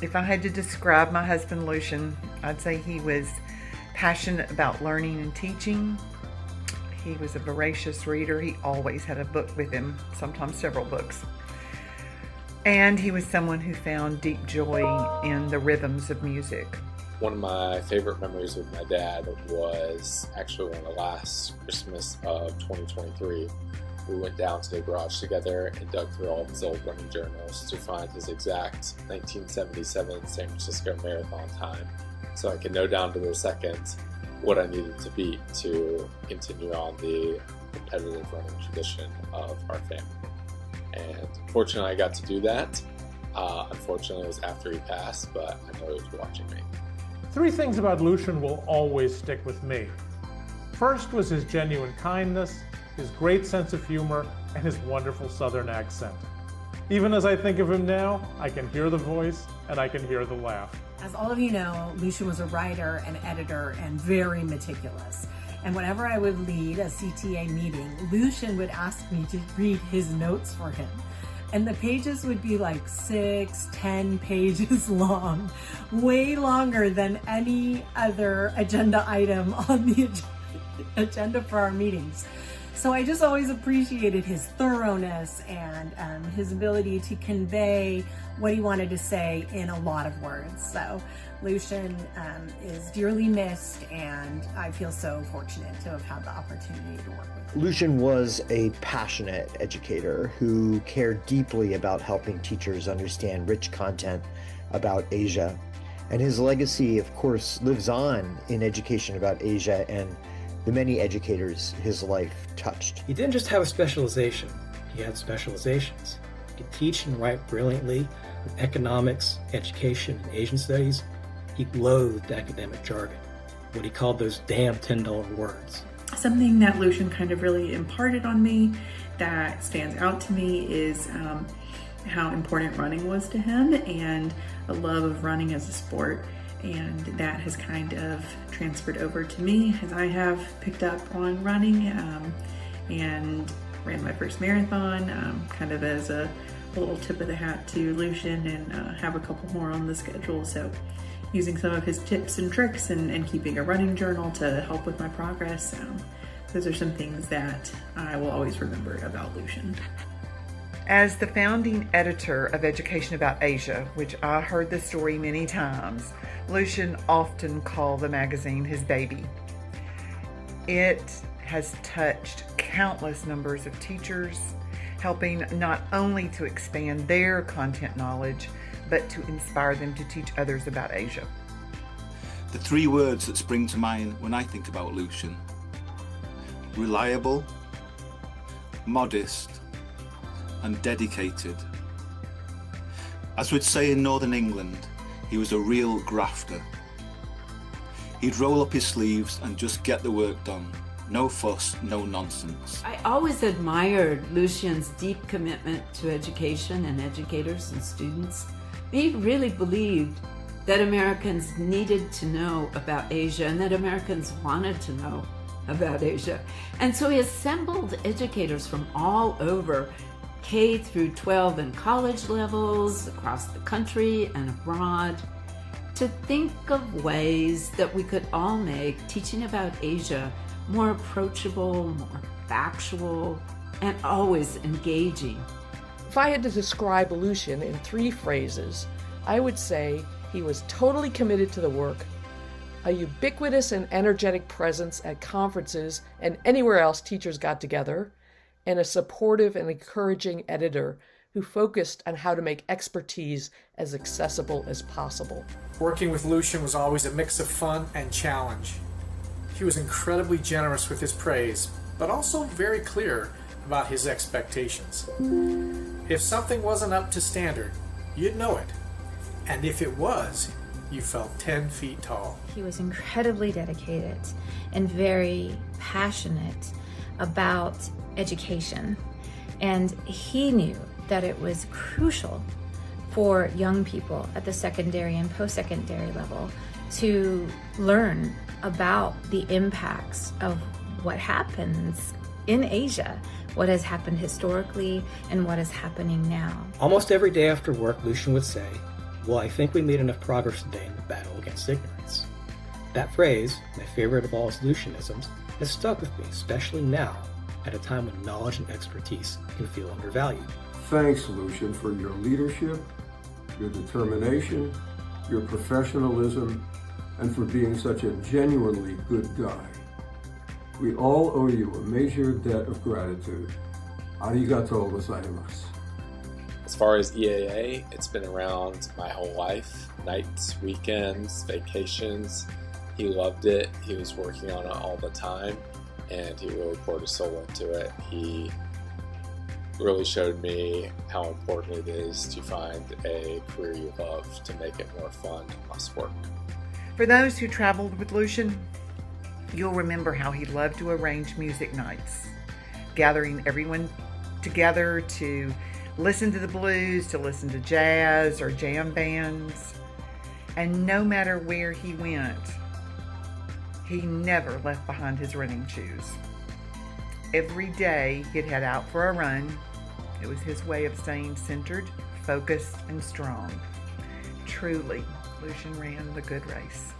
If I had to describe my husband, Lucien, I'd say he was passionate about learning and teaching. He was a voracious reader. He always had a book with him, sometimes several books. And he was someone who found deep joy in the rhythms of music. One of my favorite memories with my dad was actually on the last Christmas of 2023. We went down to the garage together and dug through all of his old running journals to find his exact 1977 San Francisco Marathon time, so I could know down to the second what I needed to beat to continue on the competitive running tradition of our family. And fortunately I got to do that. Unfortunately it was after he passed, but I know he was watching me. 3 things about Lucien will always stick with me. First was his genuine kindness, his great sense of humor, and his wonderful Southern accent. Even as I think of him now, I can hear the voice and I can hear the laugh. As all of you know, Lucien was a writer and editor and very meticulous. And whenever I would lead a CTA meeting, Lucien would ask me to read his notes for him. And the pages would be like 6, 10 pages long, way longer than any other agenda item on the agenda for our meetings. So I just always appreciated his thoroughness and his ability to convey what he wanted to say in a lot of words. So Lucien is dearly missed, and I feel so fortunate to have had the opportunity to work with him. Lucien was a passionate educator who cared deeply about helping teachers understand rich content about Asia. And his legacy, of course, lives on in education about Asia and the many educators his life touched. He didn't just have a specialization, he had specializations. He could teach and write brilliantly with economics, education, and Asian studies. He loathed academic jargon, what he called those damn $10 words. Something that Lucien kind of really imparted on me that stands out to me is how important running was to him and a love of running as a sport. And that has kind of transferred over to me as I have picked up on running and ran my first marathon, kind of as a little tip of the hat to Lucien, and have a couple more on the schedule. So using some of his tips and tricks and keeping a running journal to help with my progress, those are some things that I will always remember about Lucien. As the founding editor of Education About Asia, which I heard the story many times, Lucien often called the magazine his baby. It has touched countless numbers of teachers, helping not only to expand their content knowledge, but to inspire them to teach others about Asia. The 3 words that spring to mind when I think about Lucien: reliable, modest, and dedicated. As we'd say in Northern England, he was a real grafter. He'd roll up his sleeves and just get the work done. No fuss, no nonsense. I always admired Lucien's deep commitment to education and educators and students. He really believed that Americans needed to know about Asia and that Americans wanted to know about Asia. And so he assembled educators from all over, K through 12 and college levels across the country and abroad, to think of ways that we could all make teaching about Asia more approachable, more factual, and always engaging. If I had to describe Lucien in 3 phrases, I would say he was totally committed to the work, a ubiquitous and energetic presence at conferences and anywhere else teachers got together, and a supportive and encouraging editor who focused on how to make expertise as accessible as possible. Working with Lucien was always a mix of fun and challenge. He was incredibly generous with his praise, but also very clear about his expectations. If something wasn't up to standard, you'd know it. And if it was, you felt 10 feet tall. He was incredibly dedicated and very passionate about education. And he knew that it was crucial for young people at the secondary and post-secondary level to learn about the impacts of what happens in Asia, what has happened historically and what is happening now. Almost every day after work, Lucien would say, Well, I think we made enough progress today in the battle against ignorance. That phrase, my favorite of all Lucianisms, has stuck with me, especially now, at a time when knowledge and expertise can feel undervalued. Thanks, Lucien, for your leadership, your determination, your professionalism, and for being such a genuinely good guy. We all owe you a major debt of gratitude. Arigatou gozaimasu. As far as EAA, it's been around my whole life. Nights, weekends, vacations. He loved it. He was working on it all the time, and he really poured his soul into it. He really showed me how important it is to find a career you love to make it more fun and less work. For those who traveled with Lucien, you'll remember how he loved to arrange music nights, gathering everyone together to listen to the blues, to listen to jazz or jam bands. And no matter where he went, he never left behind his running shoes. Every day he'd head out for a run. It was his way of staying centered, focused, and strong. Truly, Lucien ran the good race.